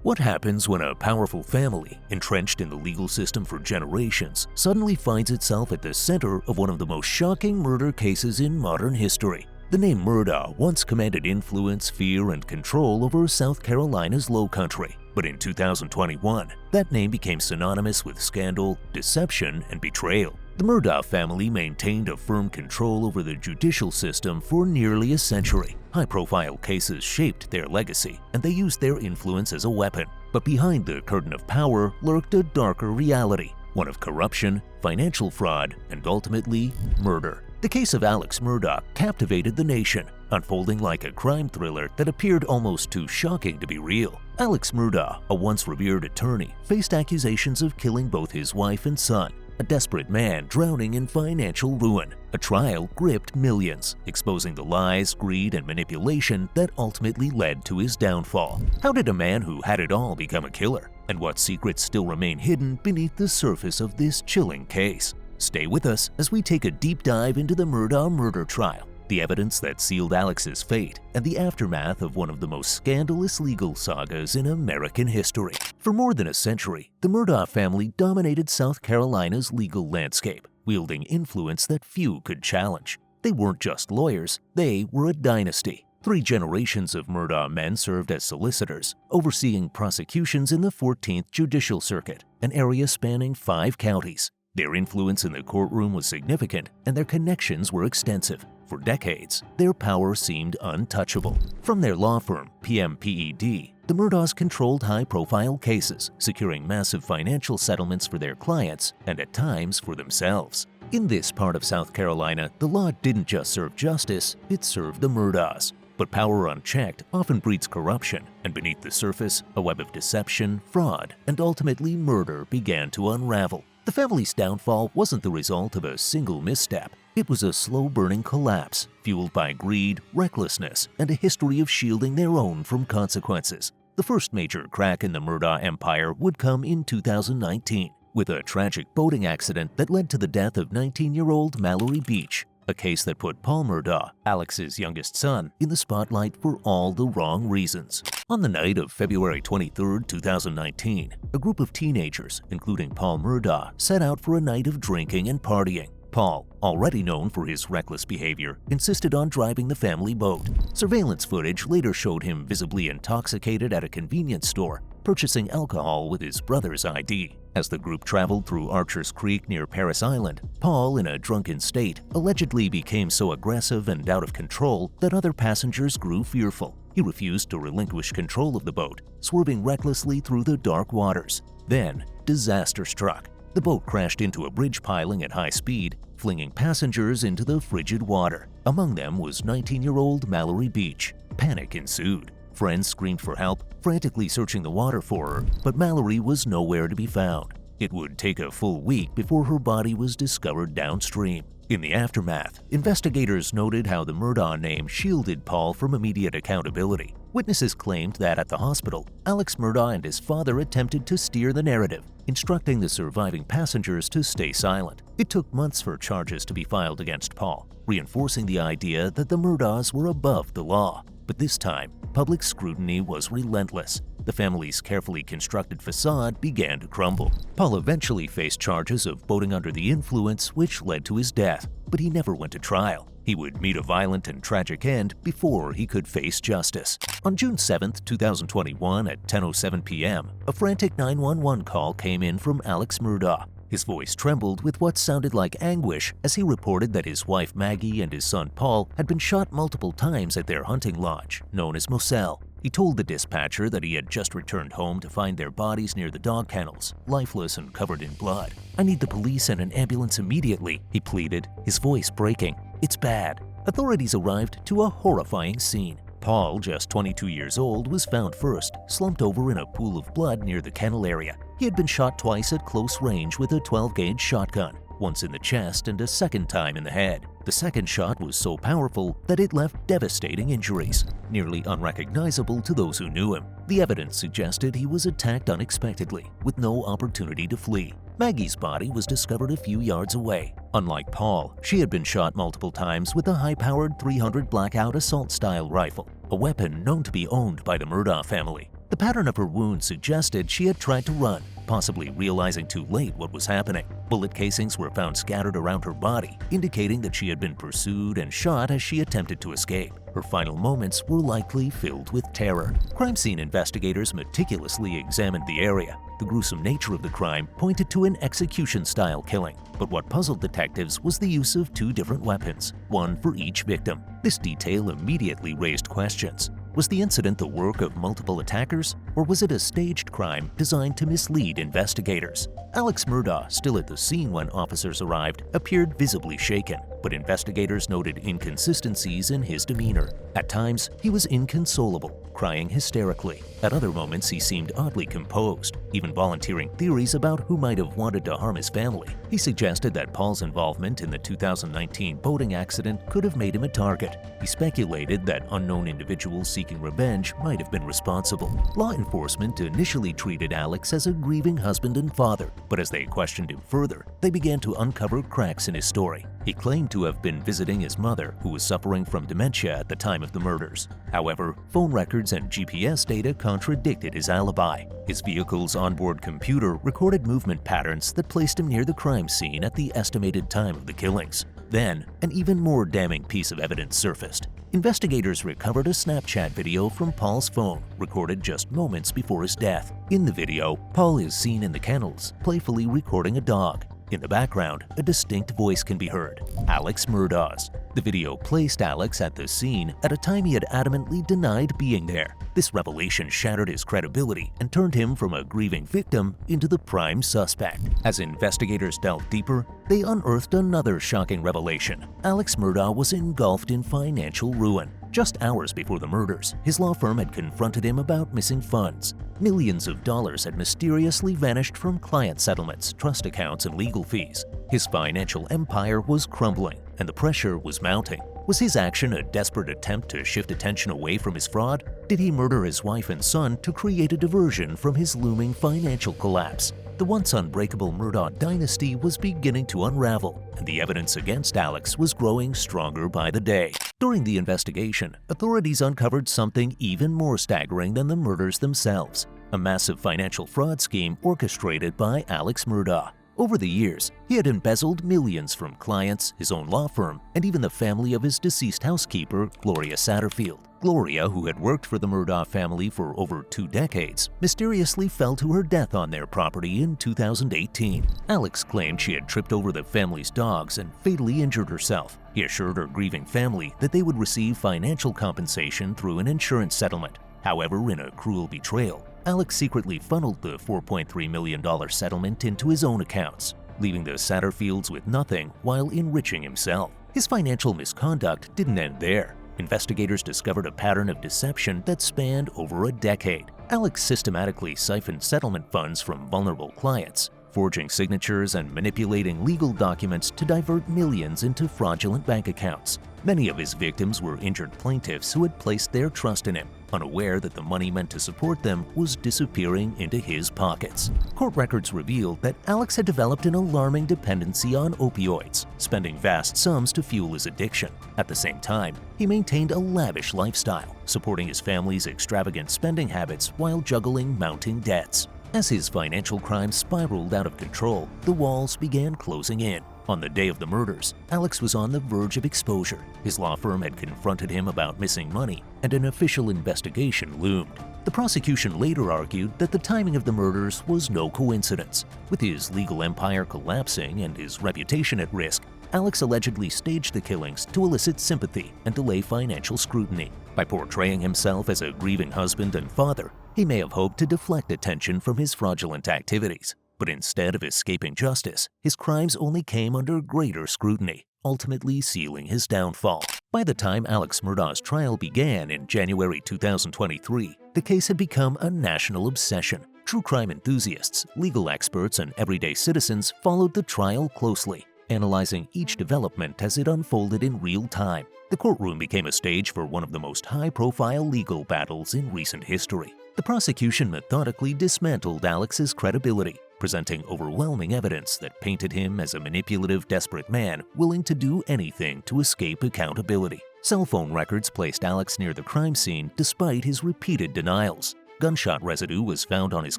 What happens when a powerful family, entrenched in the legal system for generations, suddenly finds itself at the center of one of the most shocking murder cases in modern history? The name Murdaugh once commanded influence, fear, and control over South Carolina's Low Country. But in 2021, that name became synonymous with scandal, deception, and betrayal. The Murdaugh family maintained a firm control over the judicial system for nearly a century. High-profile cases shaped their legacy, and they used their influence as a weapon. But behind the curtain of power lurked a darker reality, one of corruption, financial fraud, and ultimately, murder. The case of Alex Murdaugh captivated the nation, unfolding like a crime thriller that appeared almost too shocking to be real. Alex Murdaugh, a once revered attorney, faced accusations of killing both his wife and son. A desperate man drowning in financial ruin. A trial gripped millions, exposing the lies, greed, and manipulation that ultimately led to his downfall. How did a man who had it all become a killer? And what secrets still remain hidden beneath the surface of this chilling case? Stay with us as we take a deep dive into the Murdaugh murder trial, the evidence that sealed Alex's fate, and the aftermath of one of the most scandalous legal sagas in American history. For more than a century, the Murdaugh family dominated South Carolina's legal landscape, wielding influence that few could challenge. They weren't just lawyers, they were a dynasty. 3 generations of Murdaugh men served as solicitors, overseeing prosecutions in the 14th Judicial Circuit, an area spanning 5 counties. Their influence in the courtroom was significant, and their connections were extensive. For decades, their power seemed untouchable. From their law firm, PMPED, the Murdaughs controlled high-profile cases, securing massive financial settlements for their clients and at times for themselves. In this part of South Carolina, the law didn't just serve justice, it served the Murdaughs. But power unchecked often breeds corruption, and beneath the surface, a web of deception, fraud, and ultimately murder began to unravel. The family's downfall wasn't the result of a single misstep. It was a slow-burning collapse, fueled by greed, recklessness, and a history of shielding their own from consequences. The first major crack in the Murdaugh empire would come in 2019, with a tragic boating accident that led to the death of 19-year-old Mallory Beach, a case that put Paul Murdaugh, Alex's youngest son, in the spotlight for all the wrong reasons. On the night of February 23, 2019, a group of teenagers, including Paul Murdaugh, set out for a night of drinking and partying. Paul, already known for his reckless behavior, insisted on driving the family boat. Surveillance footage later showed him visibly intoxicated at a convenience store, purchasing alcohol with his brother's ID. As the group traveled through Archer's Creek near Paris Island, Paul, in a drunken state, allegedly became so aggressive and out of control that other passengers grew fearful. He refused to relinquish control of the boat, swerving recklessly through the dark waters. Then, disaster struck. The boat crashed into a bridge piling at high speed, flinging passengers into the frigid water. Among them was 19-year-old Mallory Beach. Panic ensued. Friends screamed for help, frantically searching the water for her, but Mallory was nowhere to be found. It would take a full week before her body was discovered downstream. In the aftermath, investigators noted how the Murdaugh name shielded Paul from immediate accountability. Witnesses claimed that at the hospital, Alex Murdaugh and his father attempted to steer the narrative, instructing the surviving passengers to stay silent. It took months for charges to be filed against Paul, reinforcing the idea that the Murdaughs were above the law. But this time, public scrutiny was relentless. The family's carefully constructed facade began to crumble. Paul eventually faced charges of boating under the influence, which led to his death, but he never went to trial. He would meet a violent and tragic end before he could face justice. On June 7, 2021 at 10:07 p.m., a frantic 911 call came in from Alex Murdaugh. His voice trembled with what sounded like anguish as he reported that his wife Maggie and his son Paul had been shot multiple times at their hunting lodge, known as Moselle. He told the dispatcher that he had just returned home to find their bodies near the dog kennels, lifeless and covered in blood. "I need the police and an ambulance immediately," he pleaded, his voice breaking. "It's bad." Authorities arrived to a horrifying scene. Paul, just 22 years old, was found first, slumped over in a pool of blood near the kennel area. He had been shot twice at close range with a 12-gauge shotgun, once in the chest and a second time in the head. The second shot was so powerful that it left devastating injuries, nearly unrecognizable to those who knew him. The evidence suggested he was attacked unexpectedly, with no opportunity to flee. Maggie's body was discovered a few yards away. Unlike Paul, she had been shot multiple times with a high-powered .300 Blackout assault-style rifle, a weapon known to be owned by the Murdaugh family. The pattern of her wounds suggested she had tried to run, possibly realizing too late what was happening. Bullet casings were found scattered around her body, indicating that she had been pursued and shot as she attempted to escape. Her final moments were likely filled with terror. Crime scene investigators meticulously examined the area. The gruesome nature of the crime pointed to an execution-style killing, but what puzzled detectives was the use of 2 different weapons, one for each victim. This detail immediately raised questions. Was the incident the work of multiple attackers, or was it a staged crime designed to mislead investigators? Alex Murdaugh, still at the scene when officers arrived, appeared visibly shaken, but investigators noted inconsistencies in his demeanor. At times, he was inconsolable, crying hysterically. At other moments, he seemed oddly composed, even volunteering theories about who might have wanted to harm his family. He suggested that Paul's involvement in the 2019 boating accident could have made him a target. He speculated that unknown individuals seeking revenge might have been responsible. Law enforcement initially treated Alex as a grieving husband and father, but as they questioned him further, they began to uncover cracks in his story. He claimed to have been visiting his mother, who was suffering from dementia at the time of the murders. However, phone records and GPS data contradicted his alibi. His vehicle's onboard computer recorded movement patterns that placed him near the crime scene at the estimated time of the killings. Then, an even more damning piece of evidence surfaced. Investigators recovered a Snapchat video from Paul's phone, recorded just moments before his death. In the video, Paul is seen in the kennels, playfully recording a dog. In the background, a distinct voice can be heard, Alex Murdaugh's. The video placed Alex at the scene at a time he had adamantly denied being there. This revelation shattered his credibility and turned him from a grieving victim into the prime suspect. As investigators delved deeper, they unearthed another shocking revelation. Alex Murdaugh was engulfed in financial ruin. Just hours before the murders, his law firm had confronted him about missing funds. Millions of dollars had mysteriously vanished from client settlements, trust accounts, and legal fees. His financial empire was crumbling, and the pressure was mounting. Was his action a desperate attempt to shift attention away from his fraud? Did he murder his wife and son to create a diversion from his looming financial collapse? The once unbreakable Murdaugh dynasty was beginning to unravel, and the evidence against Alex was growing stronger by the day. During the investigation, authorities uncovered something even more staggering than the murders themselves: a massive financial fraud scheme orchestrated by Alex Murdaugh. Over the years, he had embezzled millions from clients, his own law firm, and even the family of his deceased housekeeper, Gloria Satterfield. Gloria, who had worked for the Murdaugh family for over 2 decades, mysteriously fell to her death on their property in 2018. Alex claimed she had tripped over the family's dogs and fatally injured herself. He assured her grieving family that they would receive financial compensation through an insurance settlement. However, in a cruel betrayal, Alex secretly funneled the $4.3 million settlement into his own accounts, leaving the Satterfields with nothing while enriching himself. His financial misconduct didn't end there. Investigators discovered a pattern of deception that spanned over a decade. Alex systematically siphoned settlement funds from vulnerable clients, forging signatures and manipulating legal documents to divert millions into fraudulent bank accounts. Many of his victims were injured plaintiffs who had placed their trust in him, unaware that the money meant to support them was disappearing into his pockets. Court records revealed that Alex had developed an alarming dependency on opioids, spending vast sums to fuel his addiction. At the same time, he maintained a lavish lifestyle, supporting his family's extravagant spending habits while juggling mounting debts. As his financial crimes spiraled out of control, the walls began closing in. On the day of the murders, Alex was on the verge of exposure. His law firm had confronted him about missing money, and an official investigation loomed. The prosecution later argued that the timing of the murders was no coincidence. With his legal empire collapsing and his reputation at risk, Alex allegedly staged the killings to elicit sympathy and delay financial scrutiny. By portraying himself as a grieving husband and father, he may have hoped to deflect attention from his fraudulent activities. But instead of escaping justice, his crimes only came under greater scrutiny, ultimately sealing his downfall. By the time Alex Murdaugh's trial began in January 2023, the case had become a national obsession. True crime enthusiasts, legal experts, and everyday citizens followed the trial closely, analyzing each development as it unfolded in real time. The courtroom became a stage for one of the most high-profile legal battles in recent history. The prosecution methodically dismantled Alex's credibility, presenting overwhelming evidence that painted him as a manipulative, desperate man willing to do anything to escape accountability. Cell phone records placed Alex near the crime scene despite his repeated denials. Gunshot residue was found on his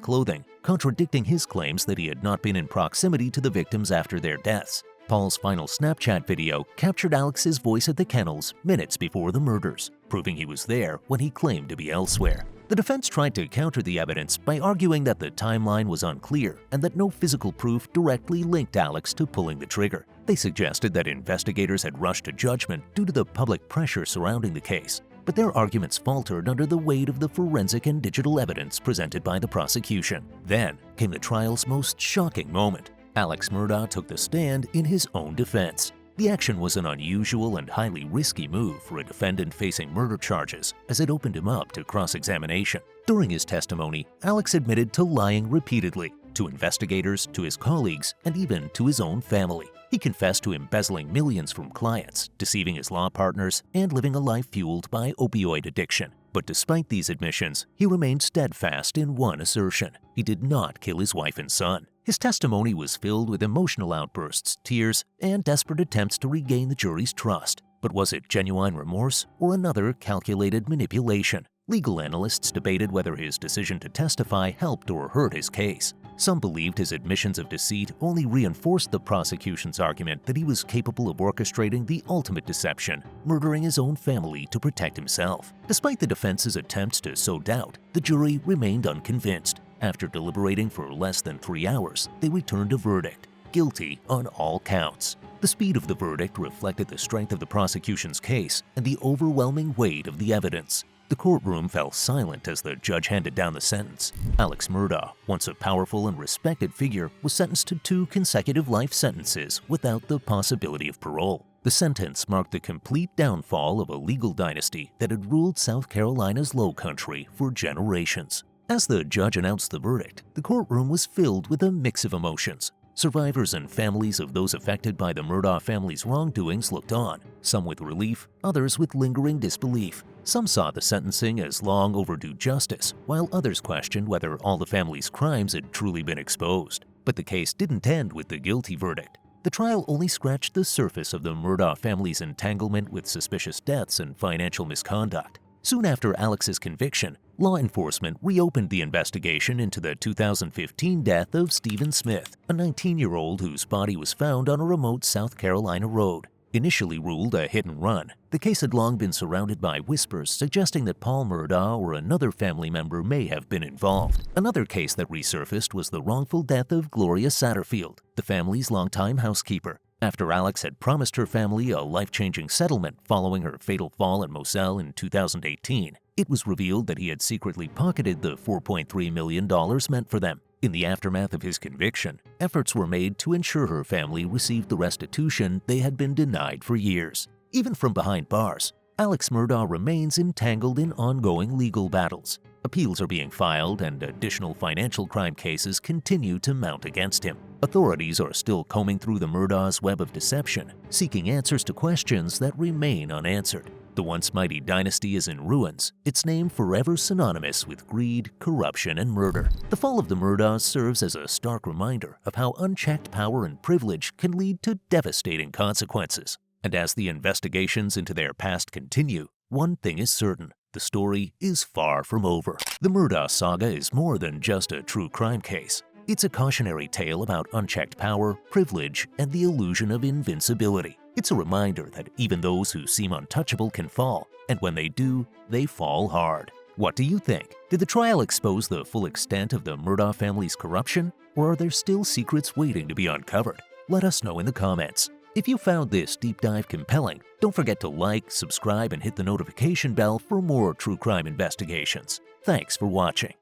clothing, contradicting his claims that he had not been in proximity to the victims after their deaths. Paul's final Snapchat video captured Alex's voice at the kennels minutes before the murders, proving he was there when he claimed to be elsewhere. The defense tried to counter the evidence by arguing that the timeline was unclear and that no physical proof directly linked Alex to pulling the trigger. They suggested that investigators had rushed to judgment due to the public pressure surrounding the case, but their arguments faltered under the weight of the forensic and digital evidence presented by the prosecution. Then came the trial's most shocking moment. Alex Murdaugh took the stand in his own defense. The action was an unusual and highly risky move for a defendant facing murder charges, as it opened him up to cross-examination. During his testimony, Alex admitted to lying repeatedly, to investigators, to his colleagues, and even to his own family. He confessed to embezzling millions from clients, deceiving his law partners, and living a life fueled by opioid addiction. But despite these admissions, he remained steadfast in one assertion: he did not kill his wife and son. His testimony was filled with emotional outbursts, tears, and desperate attempts to regain the jury's trust. But was it genuine remorse or another calculated manipulation? Legal analysts debated whether his decision to testify helped or hurt his case. Some believed his admissions of deceit only reinforced the prosecution's argument that he was capable of orchestrating the ultimate deception, murdering his own family to protect himself. Despite the defense's attempts to sow doubt, the jury remained unconvinced. After deliberating for less than 3 hours, they returned a verdict: guilty on all counts. The speed of the verdict reflected the strength of the prosecution's case and the overwhelming weight of the evidence. The courtroom fell silent as the judge handed down the sentence. Alex Murdaugh, once a powerful and respected figure, was sentenced to 2 consecutive life sentences without the possibility of parole. The sentence marked the complete downfall of a legal dynasty that had ruled South Carolina's Low Country for generations. As the judge announced the verdict, the courtroom was filled with a mix of emotions. Survivors and families of those affected by the Murdaugh family's wrongdoings looked on, some with relief, others with lingering disbelief. Some saw the sentencing as long overdue justice, while others questioned whether all the family's crimes had truly been exposed. But the case didn't end with the guilty verdict. The trial only scratched the surface of the Murdaugh family's entanglement with suspicious deaths and financial misconduct. Soon after Alex's conviction, law enforcement reopened the investigation into the 2015 death of Stephen Smith, a 19-year-old whose body was found on a remote South Carolina road. Initially ruled a hit and run, the case had long been surrounded by whispers suggesting that Paul Murdaugh or another family member may have been involved. Another case that resurfaced was the wrongful death of Gloria Satterfield, the family's longtime housekeeper. After Alex had promised her family a life-changing settlement following her fatal fall at Moselle in 2018, it was revealed that he had secretly pocketed the $4.3 million meant for them. In the aftermath of his conviction, efforts were made to ensure her family received the restitution they had been denied for years. Even from behind bars, Alex Murdaugh remains entangled in ongoing legal battles. Appeals are being filed and additional financial crime cases continue to mount against him. Authorities are still combing through the Murdaugh's web of deception, seeking answers to questions that remain unanswered. The once mighty dynasty is in ruins, its name forever synonymous with greed, corruption, and murder. The fall of the Murdaughs serves as a stark reminder of how unchecked power and privilege can lead to devastating consequences. And as the investigations into their past continue, one thing is certain: the story is far from over. The Murdaugh saga is more than just a true crime case. It's a cautionary tale about unchecked power, privilege, and the illusion of invincibility. It's a reminder that even those who seem untouchable can fall, and when they do, they fall hard. What do you think? Did the trial expose the full extent of the Murdaugh family's corruption, or are there still secrets waiting to be uncovered? Let us know in the comments. If you found this deep dive compelling, don't forget to like, subscribe, and hit the notification bell for more true crime investigations. Thanks for watching.